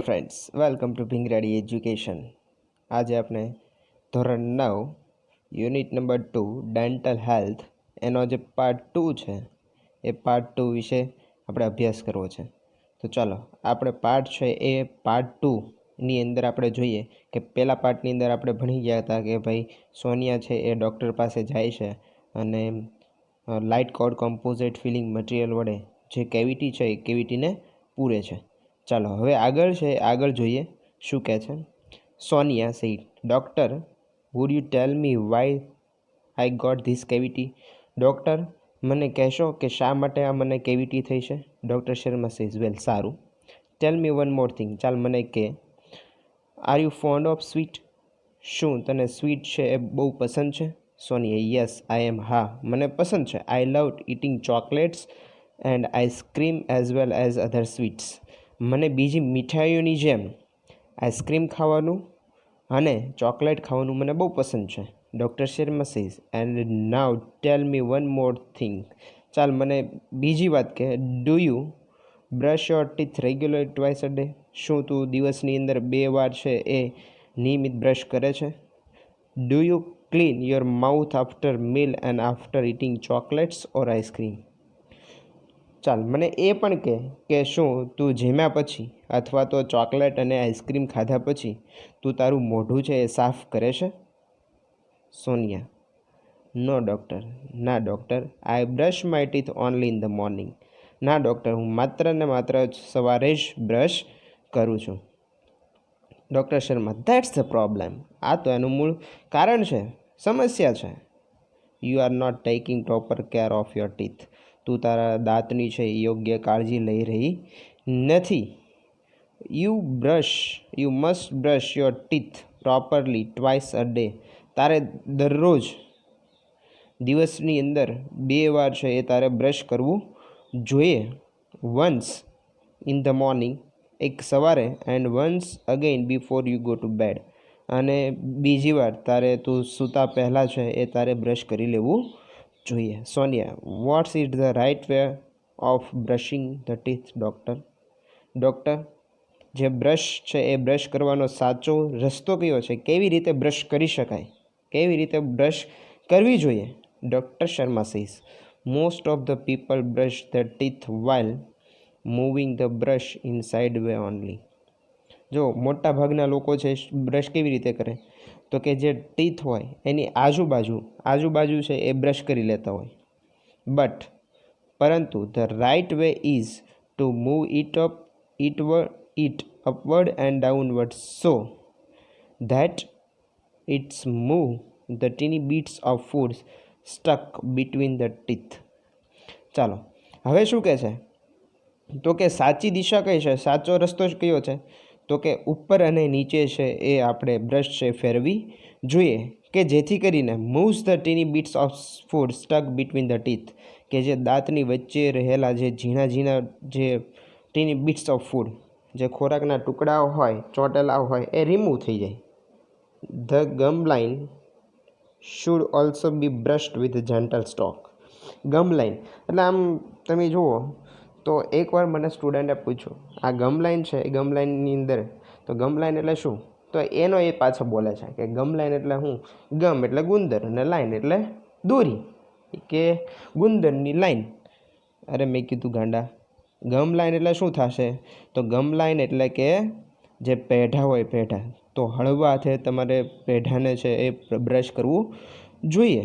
Friends, welcome to Bhingradi education. आज आपने ધોરણ 9 યુનિટ નંબર 2 ડેન્ટલ હેલ્થ એનો જે પાર્ટ 2 છે એ પાર્ટ 2 વિશે આપણે અભ્યાસ કરવો છે। તો ચાલો આપણે પાર્ટ છે એ પાર્ટ 2 ની અંદર આપણે જોઈએ કે પહેલા પાર્ટની અંદર આપણે ભણી ગયા હતા કે ભાઈ સોનિયા છે એ ડૉક્ટર પાસે જાય છે અને light cured composite filling material વડે જે કેવિટી છે એ કેવિટીને પૂરે છે। ચાલો હવે આગળ જોઈએ શું કહે છે। Sonia said, doctor, would you tell me why I got this cavity? Doctor, મને કહેશો કે શા માટે આ મને કેવિટી થઈ છે? ડૉક્ટર શર્મા સેઝ, વેલ, સારું। ટેલ મી વન મોર થિંગ, ચાલ મને કે, are you found of sweet? શું તને સ્વીટ છે એ બહુ પસંદ છે? સોનિયા, યસ આઈ એમ, હા મને પસંદ છે। I love eating chocolates and ice cream as well as other sweets. મને બીજી મીઠાઈઓની જેમ આઈસ્ક્રીમ ખાવાનું અને ચોકલેટ ખાવાનું મને બહુ પસંદ છે। Doctor Sharma says, and now tell me one more thing, ચાલ મને બીજી વાત કહે, do you brush your teeth regular twice a day? શું તું દિવસની અંદર 2 વાર છે એ નિયમિત બ્રશ કરે છે? Do you clean your mouth after meal and after eating chocolates or ice cream? ચાલ મને એ પણ કહે કે શું તું જમ્યા પછી અથવા તો ચોકલેટ અને આઈસ્ક્રીમ ખાધા પછી તું તારું મોઢું છે એ સાફ કરે છે? સોનિયા, નો ડૉક્ટર, ના doctor, I brush my teeth only in the morning. ના ડૉક્ટર, હું માત્ર ને માત્ર સવારે જ બ્રશ કરું છું। Doctor Sharma, that's the problem, આ તો એનું મૂળ કારણ છે, સમસ્યા છે। You are not taking proper care of your teeth, તું તારા દાંતની છે યોગ્ય કાળજી લઈ રહી નથી। You must brush your teeth properly twice a day, તારે દરરોજ દિવસની અંદર 2 વાર છે એ તારે બ્રશ કરવું જોઈએ। વન્સ ઇન ધ મોર્નિંગ, એક સવારે, and once again before you go to bed, અને બીજી વાર તારે તું સૂતા પહેલાં છે એ તારે બ્રશ કરી લેવું જોઈએ। Sonia, what's it the right way of brushing the teeth doctor? Doctor, જે બ્રશ છે એ બ્રશ કરવાનો સાચો રસ્તો કયો છે? કેવી રીતે બ્રશ કરી શકાય? કેવી રીતે બ્રશ કરવી જોઈએ? Doctor Sharma says, most of the people brush the teeth while moving the brush in side way only. જો મોટા ભાગના લોકો છે બ્રશ કેવી રીતે કરે તો કે જે ટીથ હોય એની આજુબાજુ છે એ બ્રશ કરી લેતા હોય, પરંતુ the right way is to move it upward and downward so that it's move the tiny bits of food stuck between the teeth. ચાલો હવે શું કહે છે તો કે સાચી દિશા કઈ છે, સાચો રસ્તો કયો છે? તો કે ઉપર અને નીચે છે એ આપણે બ્રશ છે ફેરવી જોઈએ કે જેથી કરીને moves the tiny bits of food stuck between the teeth, કે જે દાંતની વચ્ચે રહેલા જે ઝીણા જે ટીની બીટ્સ ઓફ ફૂડ, જે ખોરાકના ટુકડાઓ હોય, ચોંટેલા હોય, એ રિમૂવ થઈ જાય। The gum line should also be brushed with gentle stroke. Gum line એટલે આમ તમે જુઓ તો એકવાર મને સ્ટુડન્ટે પૂછ્યું આ ગમ લાઇન છે એ ગમ લાઇનની અંદર, તો ગમ લાઇન એટલે શું? તો એનો એ પાછો બોલે છે કે ગમ લાઇન એટલે શું? ગમ એટલે ગુંદર અને લાઇન એટલે દોરી, કે ગુંદરની લાઇન। અરે મેં કીધું ગાંડા, ગમ લાઇન એટલે શું થશે? તો ગમ લાઇન એટલે કે જે પેઢા હોય, પેઢા, તો હળવા હાથે તમારે પેઢાને છે એ બ્રશ કરવું જોઈએ।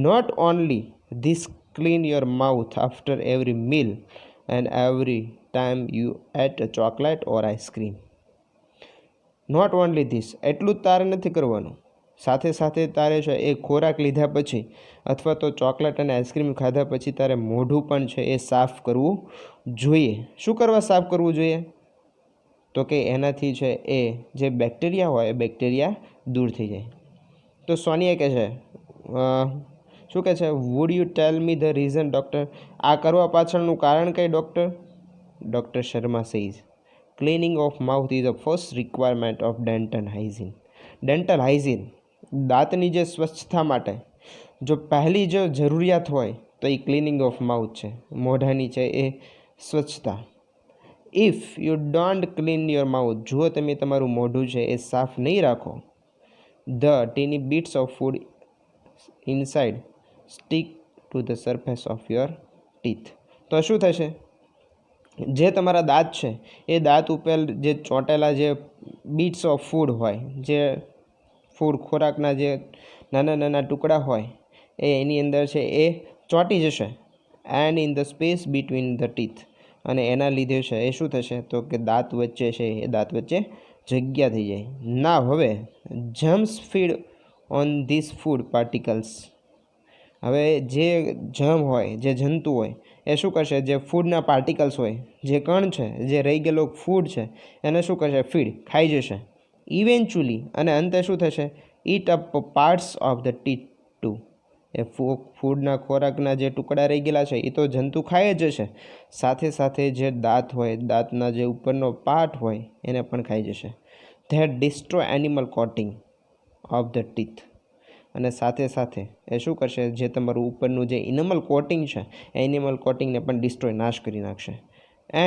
Not only this, clean your mouth after every meal and every time you ate a chocolate or ice cream. Not only this, એટલું જ તારે નથી કરવાનું, સાથે સાથે તારે છે એ ખોરાક લીધા પછી અથવા તો ચોકલેટ અને આઈસ્ક્રીમ ખાધા પછી તારે મોઢું પણ છે એ સાફ કરવું જોઈએ। શું કરવા સાફ કરવું જોઈએ? તો કે એનાથી છે એ જે બેક્ટેરિયા હોય એ બેક્ટેરિયા દૂર થઈ જાય। તો સોનિયા કહે છે શું કહે છે, would you tell me the reason doctor? આ કરવા પાછળનું કારણ કંઈ doctor? Doctor Sharma says, cleaning of mouth is a first requirement of dental hygiene. Dental hygiene, દાંતની જે સ્વચ્છતા માટે જો પહેલી જો જરૂરિયાત હોય તો એ ક્લિનિંગ ઓફ માઉથ છે, મોઢાની છે એ સ્વચ્છતા। If you don't clean your mouth, જો તમે તમારું મોઢું છે એ સાફ નહીં રાખો, the tiny bits of food inside stick to the surface of your teeth. તો શું થશે? જે તમારા દાંત છે એ દાંત ઉપર જે ચોંટેલા જે બીટ્સ ઓફ ફૂડ હોય, જે ફૂડ ખોરાકના જે નાના નાના ટુકડા હોય એ એની અંદર છે એ ચોંટી જશે. And in the space between the teeth, અને એના લીધે છે એ શું થશે? તો કે દાંત વચ્ચે છે એ દાંત વચ્ચે જગ્યા થઈ જાય. ના હવે germs feed on this food particles. હવે જે જમ હોય, જે જંતુ હોય એ શું કરશે? જે ફૂડના પાર્ટિકલ્સ હોય, જે કણ છે, જે રહી ગયેલો ફૂડ છે એને શું કરશે? ફીડ ખાઈ જશે ઇવેન્ચ્યુઅલી. અને અંતે શું થશે? Eat up parts of the teeth too. એ ફૂડના ખોરાકના જે ટુકડા રહી ગયેલા છે એ તો જંતુ ખાઈ જ જશે, સાથે સાથે જે દાંત હોય, દાંતના જે ઉપરનો પાર્ટ હોય એને પણ ખાઈ જશે. That destroy animal coating of the teeth. અને સાથે સાથે એ શું કરશે? જે તમારું ઉપરનું જે ઇનેમલ કોટિંગ છે એ ઇનેમલ કોટિંગને પણ ડિસ્ટ્રોય, નાશ કરી નાખશે.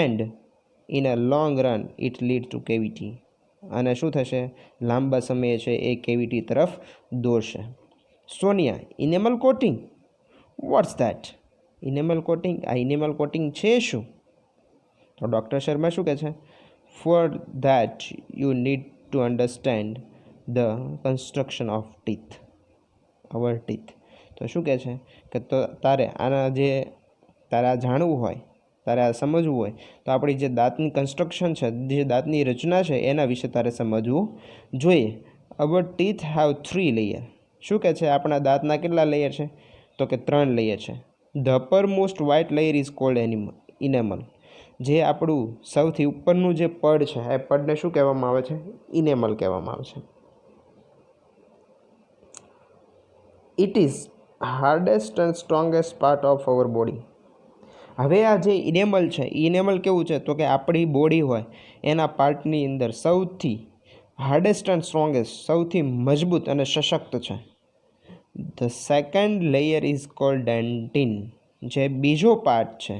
And in a long run it lead to cavity. અને શું થશે? લાંબા સમયે છે એ કેવિટી તરફ દોરશે. Sonia, enamel coating, what's that? Enamel coating, આ ઇનેમલ કોટિંગ છે શું? તો ડૉક્ટર શર્મા શું કહે છે? For that you need to understand the construction of teeth, our teeth. તો શું કહે છે કે તો તારે આના જે તારે આ જાણવું હોય, તારે આ સમજવું હોય તો આપણી જે દાંતની કન્સ્ટ્રક્શન છે, જે દાંતની રચના છે એના વિશે તારે સમજવું જોઈએ. અવર ટીથ હેવ 3 લેયર. શું કહે છે? આપણા દાંતના કેટલા લેયર છે? તો કે 3 લેયર છે. The upper most white layer is called enamel. જે આપણું સૌથી ઉપરનું જે પડ છે એ પડને શું કહેવામાં આવે છે? ઇનેમલ કહેવામાં આવે છે. It is hardest and strongest part of our body. હવે આ જે ઇનેમલ છે, ઇનેમલ કેવું છે? તો કે આપણી બોડી હોય એના પાર્ટની અંદર સૌથી હાર્ડેસ્ટ એન્ડ સ્ટ્રોંગેસ્ટ, સૌથી મજબૂત અને સશક્ત છે. The second layer is called dentine. જે બીજો પાર્ટ છે,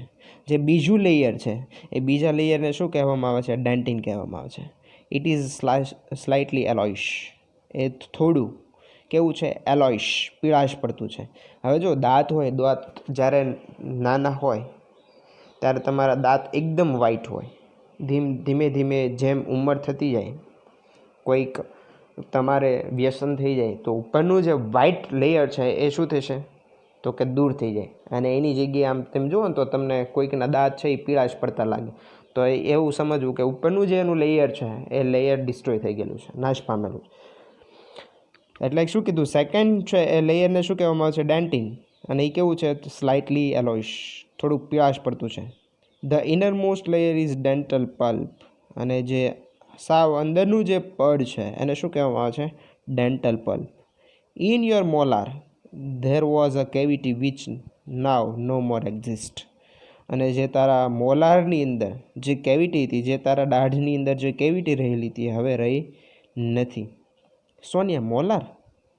જે બીજું લેયર છે, એ બીજા લેયરને શું કહેવામાં આવે છે? ડેન્ટિન કહેવામાં આવે છે. It is slightly yellowish. એ થોડું કેવું છે? એલોઇશ, પીળાશ પડતું છે. હવે જો દાંત હોય, દાંત જ્યારે નાના હોય ત્યારે તમારા દાંત એકદમ વ્હાઇટ હોય. ધીમે ધીમે જેમ ઉંમર થતી જાય, કોઈક તમારે વ્યસન થઈ જાય તો ઉપરનું જે વ્હાઇટ લેયર છે એ શું થશે? તો કે દૂર થઈ જાય. અને એની જગ્યાએ આમ તમે જુઓ ને તો તમને કોઈકના દાંત છે એ પીળાશ પડતા લાગે. તો એવું સમજવું કે ઉપરનું જે એનું લેયર છે એ લેયર ડિસ્ટ્રોય થઈ ગયેલું છે, નાશ પામેલું છે. એટલે શું કીધું? સેકન્ડ છે એ લેયરને શું કહેવામાં આવે છે? ડેન્ટિન. અને એ કેવું છે? સ્લાઇટલી એલોઇશ, થોડુંક પીળાશ પડતું છે. The inner most layer is dental pulp. અને જે સાવ અંદરનું જે પડ છે એને શું કહેવામાં આવે છે? Dental pulp. In your molar there was a cavity which now no more exist. અને જે તારા મોલારની અંદર જે કેવિટી હતી, જે તારા દાઢની અંદર જે કેવિટી રહેલી હતી, હવે રહી નથી. Sonia, molar,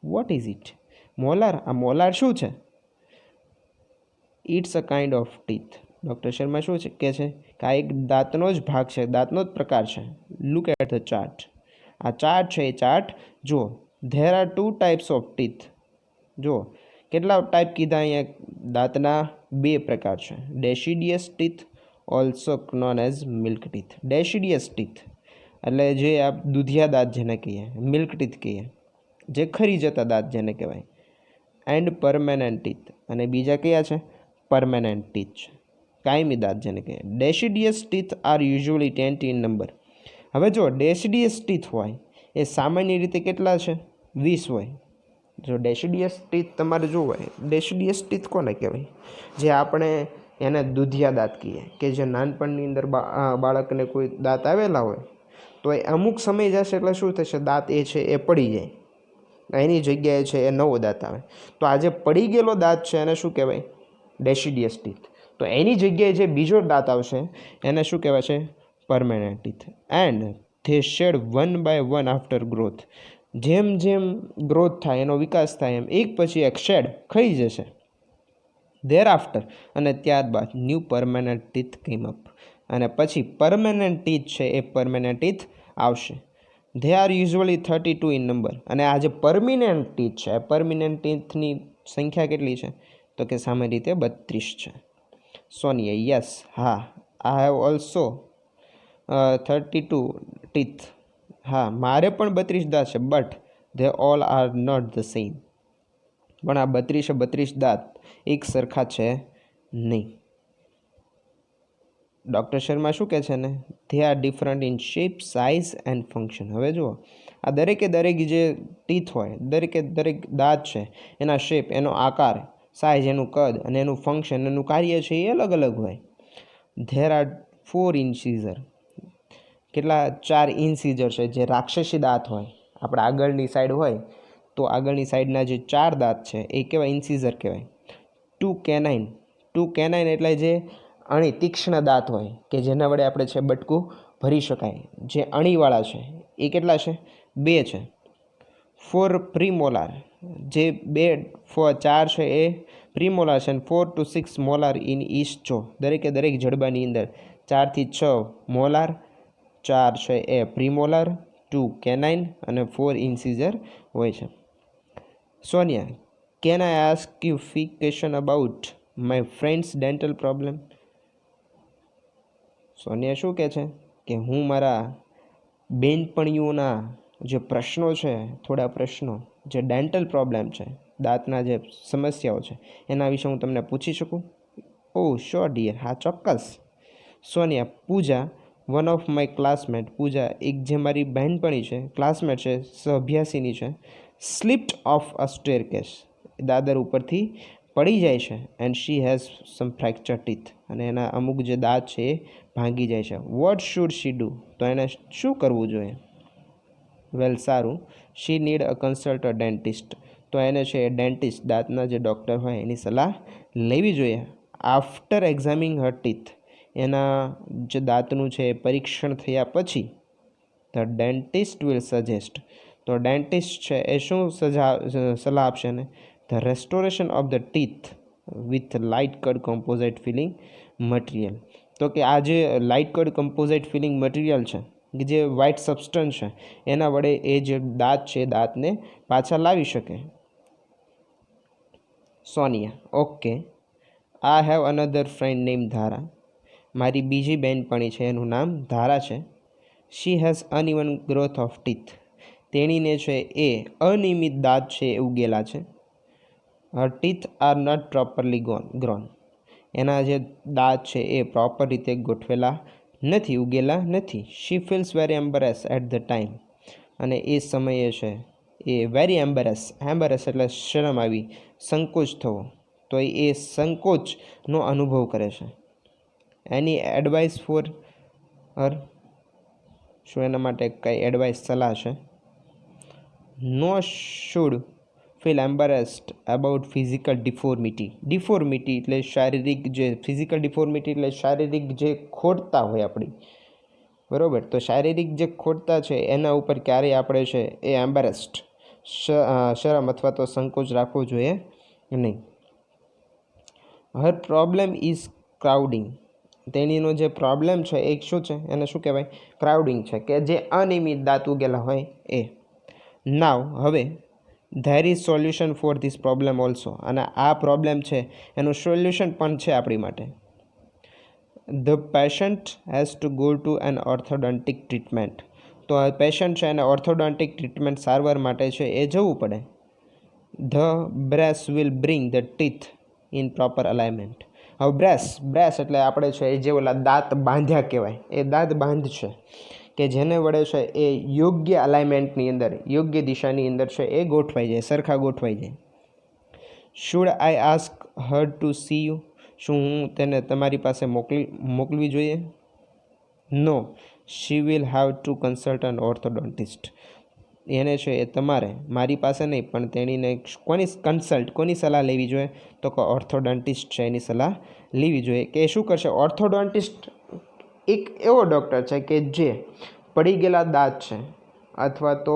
what is it? Molar, આ મોલાર શું છે? It's a kind of teeth. Doctor Sharma શું છે કહે છે કે આ એક દાંતનો જ ભાગ છે, દાંતનો જ પ્રકાર છે. Look at the chart. આ ચાર્ટ છે એ ચાર્ટ જુઓ. There are 2 types of teeth. જુઓ કેટલા ટાઈપ કીધા અહીંયા? દાંતના 2 પ્રકાર છે. Deciduous teeth, also known as milk teeth. Deciduous teeth એટલે જે આ દૂધિયા દાંત જેને કહીએ, મિલ્ક ટીથ કહીએ, જે ખરી જતા દાંત જેને કહેવાય. And permanent teeth. અને બીજા કયા છે? પરમેનન્ટ ટીથ છે, કાયમી દાંત જેને કહીએ. Deciduous teeth are usually 10 in number. હવે જો ડેસિડિયસ ટીથ હોય એ સામાન્ય રીતે કેટલા છે? 20 હોય. જો ડેસિડિયસ ટીથ તમારે જોવું હોય, ડેસિડિયસ ટીથ કોને કહેવાય? જે આપણે એને દૂધિયા દાંત કહીએ, કે જે નાનપણની અંદર બાળકને કોઈ દાંત આવેલા હોય તો એ અમુક સમય જશે એટલે શું થશે? દાંત એ છે એ પડી જાય, એની જગ્યાએ છે એ નવો દાંત આવે. તો આ જે પડી ગયેલો દાંત છે એને શું કહેવાય? ડેસિડિયસ ટીથ. તો એની જગ્યાએ જે બીજો દાંત આવશે એને શું કહેવાય છે? Permanent teeth. And they shed 1 by 1 after growth. જેમ જેમ ગ્રોથ થાય, એનો વિકાસ થાય, એમ એક પછી એક શેડ ખાઈ જશે. ધેર આફ્ટર, અને ત્યારબાદ ન્યૂ પરમેનન્ટ ટીથ કેમ અપ. અને પછી પરમેનન્ટ ટીથ છે એ પરમેનન્ટ ટીથ આવશે. They are usually 32 in number. અને આ જે પરમિનન્ટ ટીથ છે, પરમિનન્ટ ટીથની સંખ્યા કેટલી છે? તો કે સામાન્ય રીતે 32 છે. સોનિયા, યસ, હા, આઈ હેવ ઓલ્સો 32 ટીથ. હા, મારે પણ 32 દાંત છે, but they all are not the same. પણ આ 32 દાંત એક સરખા છે નહીં. ડૉક્ટર શર્મા શું કહે છે ને? They are different in shape, size and function. હવે જુઓ, આ દરેકે દરેક જે ટીથ હોય, દરેકે દરેક દાંત છે, એના શેપ, એનો આકાર, સાઇઝ, એનું કદ અને એનું ફંક્શન, એનું કાર્ય છે એ અલગ અલગ હોય. There are 4 ઇન્સીઝર. કેટલા? 4 ઇન્સીઝર છે, જે રાક્ષસી દાંત હોય. આપણે આગળની સાઈડ હોય તો આગળની સાઈડના જે 4 દાંત છે એ કહેવાય ઇન્સીઝર કહેવાય. 2 કેનાઇન. 2 કેનાઇન એટલે જે અણી તીક્ષ્ણ દાંત હોય કે જેના વડે આપણે છે બટકું ભરી શકાય, જે અણીવાળા છે એ કેટલા છે? 2 છે. 4 પ્રીમોલાર. જે 4 છે એ પ્રીમોલાર છે અને 4 to 6 મોલાર ઇન ઈચ જો. દરેકે દરેક જડબાની અંદર 4 થી 6 મોલાર, 4 છે એ પ્રીમોલાર, 2 કેનાઇન અને 4 ઇન્સીઝર હોય છે. Sonia, can I ask you fee question about my friends dental problem? Sonia શું કહે છે કે હું મારા બેનપણીઓના જે પ્રશ્નો છે, થોડા પ્રશ્નો, જે ડેન્ટલ પ્રોબ્લેમ છે, દાંતના જે સમસ્યાઓ છે, એના વિશે હું તમને પૂછી શકું? ઓહ શ્યોર ડિયર, હા ચોક્કસ. સોનિયા, પૂજા, વન ઓફ માય ક્લાસમેટ. પૂજા એક જે મારી બહેનપણી છે, ક્લાસમેટ છે, સહઅભ્યાસીની છે, સ્લિપ્ડ ઓફ અ સ્ટેરકેસ. દાદર ઉપરથી પડી જાય છે. And she has some fracture teeth. અને એના અમુક જે દાંત છે એ ભાંગી જાય છે. What should she do? તો એને શું કરવું જોઈએ? વેલ, સારું. She need a consult a dentist. તો એને છે ડેન્ટિસ્ટ, દાંતના જે ડૉક્ટર હોય એની સલાહ લેવી જોઈએ. After examining her teeth. એના જે દાંતનું છે પરીક્ષણ થયા પછી ધ ડેન્ટિસ્ટ વિલ સજેસ્ટ. તો ડેન્ટિસ્ટ છે એ શું સલાહ આપશે ને? The restoration of the teeth with light cut composite filling material. તો કે આ જે light cut composite filling material છે, કે જે વ્હાઇટ સબસ્ટન્સ છે, એના વડે એ જે દાંત છે દાંતને પાછા લાવી શકે. Sonia, okay. I have another friend name Dhara. મારી બીજી બહેનપણી છે, એનું નામ ધારા છે. She has uneven growth of teeth. તેણીને છે એ અનિયમિત દાંત છે એ ઉગેલા છે. Her teeth are not properly grown. એના જે દાંત છે એ પ્રોપર રીતે ગોઠવેલા નથી, ઉગેલા નથી. She feels very embarrass at the time. અને એ સમયે છે એ વેરી એમ્બેરેસ એટલે શરમ આવી, સંકોચ થવો. તો એ સંકોચનો અનુભવ કરે છે. એની એડવાઇસ ફોર હર? શું એના માટે કંઈ એડવાઇસ, સલાહ છે? No should feel embarrassed about physical deformity. Deformity એટલે શારીરિક, જે ફિઝિકલ ડિફોર્મિટી એટલે શારીરિક જે ખોટતા હોય આપણી, બરાબર? તો શારીરિક જે ખોટતા છે એના ઉપર ક્યારેય આપણે છે એ એમ્બેરેસ્ડ, શરમ અથવા તો સંકોચ રાખવો જોઈએ નહીં. હર પ્રોબ્લેમ ઇઝ ક્રાઉડિંગ. તેણીનો જે પ્રોબ્લેમ છે એ શું છે? એને શું કહેવાય? ક્રાઉડિંગ છે, કે જે અનિયમિત દાંત ઉગેલા હોય એ. નાવ, હવે there is solution for this problem also. અને આ પ્રોબ્લેમ છે એનું સોલ્યુશન પણ છે આપણી માટે. The patient has to go to an orthodontic treatment. તો આ પેશન્ટ છે એને ઓર્થોડોન્ટિક ટ્રીટમેન્ટ, સારવાર માટે છે એ જવું પડે. The બ્રેસ will bring the teeth in proper alignment. હવે બ્રેસ એટલે આપણે છે એ જે ઓલા દાંત બાંધ્યા કહેવાય, એ દાંત બાંધ છે કે જેને વડે છે એ યોગ્ય અલાઇનમેન્ટની અંદર, યોગ્ય દિશાની અંદર છે એ ગોઠવાઈ જાય, સરખા ગોઠવાઈ જાય. Should I ask her to see you? શું હું તેને તમારી પાસે મોકલવી જોઈએ? No, she will have to consult an orthodontist. એને છે એ તમારે, મારી પાસે નહીં પણ તેણીને કોની સલાહ લેવી જોઈએ? તો કે ઓર્થોડોન્ટિસ્ટ છે એની સલાહ લેવી જોઈએ. કે શું કરશે? ઓર્થોડોન્ટિસ્ટ એક એવો ડૉક્ટર છે કે જે પડી ગયેલા દાંત છે અથવા તો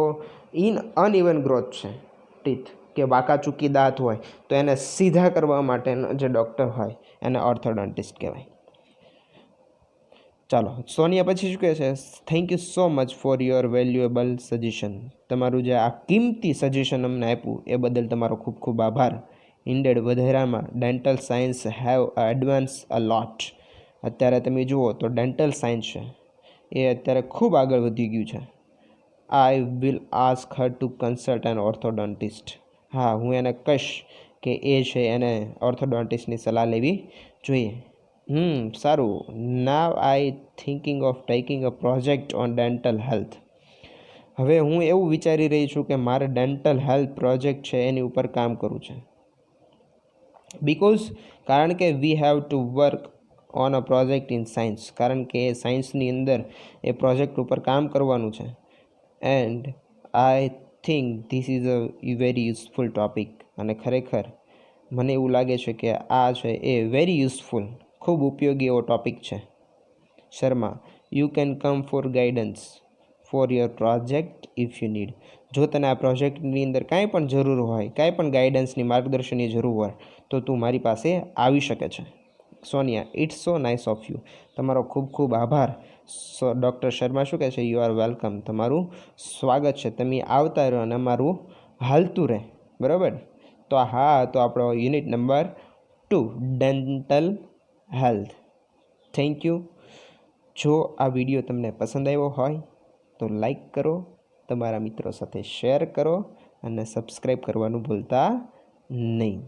અનઇવન ગ્રોથ છે ટીથ, કે વાંકાચૂકી દાંત હોય તો એને સીધા કરવા માટેનો જે ડૉક્ટર હોય એને ઓર્થોડોન્ટિસ્ટ કહેવાય. ચાલો સોનિયા પછી શું કહે છે, thank you so much for your valuable suggestion. તમારું જે આ કિંમતી સજેશન અમને આપ્યું એ બદલ તમારો ખૂબ ખૂબ આભાર. ઇન્ડેડ વધારામાં ડેન્ટલ સાયન્સ હેવ એડવાન્સ અ લોટ. અત્યારે તમે જુઓ તો ડેન્ટલ સાયન્સ છે એ અત્યારે ખૂબ આગળ વધી ગયું છે. I will ask her to consult an orthodontist. હા, હું એને કહીશ કે એ છે એને ઓર્થોડોન્ટિસ્ટની સલાહ લેવી જોઈએ. સારું. Now I thinking of taking a project on dental health. હવે હું એવું વિચારી રહી છું કે મારે ડેન્ટલ હેલ્થ પ્રોજેક્ટ છે એની ઉપર કામ કરવું છે. કારણ કે we have to work on a project in science. કારણ કે એ સાયન્સની અંદર એ પ્રોજેક્ટ ઉપર કામ કરવાનું છે. And I think this is a very useful topic. અને ખરેખર મને એવું લાગે છે કે આ છે એ વેરી યુઝફુલ, ખૂબ ઉપયોગી એવો ટોપિક છે. Sharma, you can come for guidance for your project if you need. જો તને આ પ્રોજેક્ટની અંદર કાંઈ પણ જરૂર હોય, કાંઈ પણ ગાઈડન્સની માર્ગદર્શનની જરૂર હોય તો તું મારી પાસે આવી શકે છે. Sonia, it's so nice of you. તમારો ખૂબ ખૂબ આભાર. ડૉક્ટર શર્મા શું કહે છે, યુ આર વેલકમ. તમારું સ્વાગત છે. તમે આવતા રહો અને અમારું હાલતું રહે. બરાબર. તો હા, તો આપણો unit number 2 dental health. Thank you. જો આ વિડીયો તમને પસંદ આવ્યો હોય તો લાઈક કરો, તમારા મિત્રો સાથે શેર કરો અને સબસ્ક્રાઈબ કરવાનું ભૂલતા નહીં.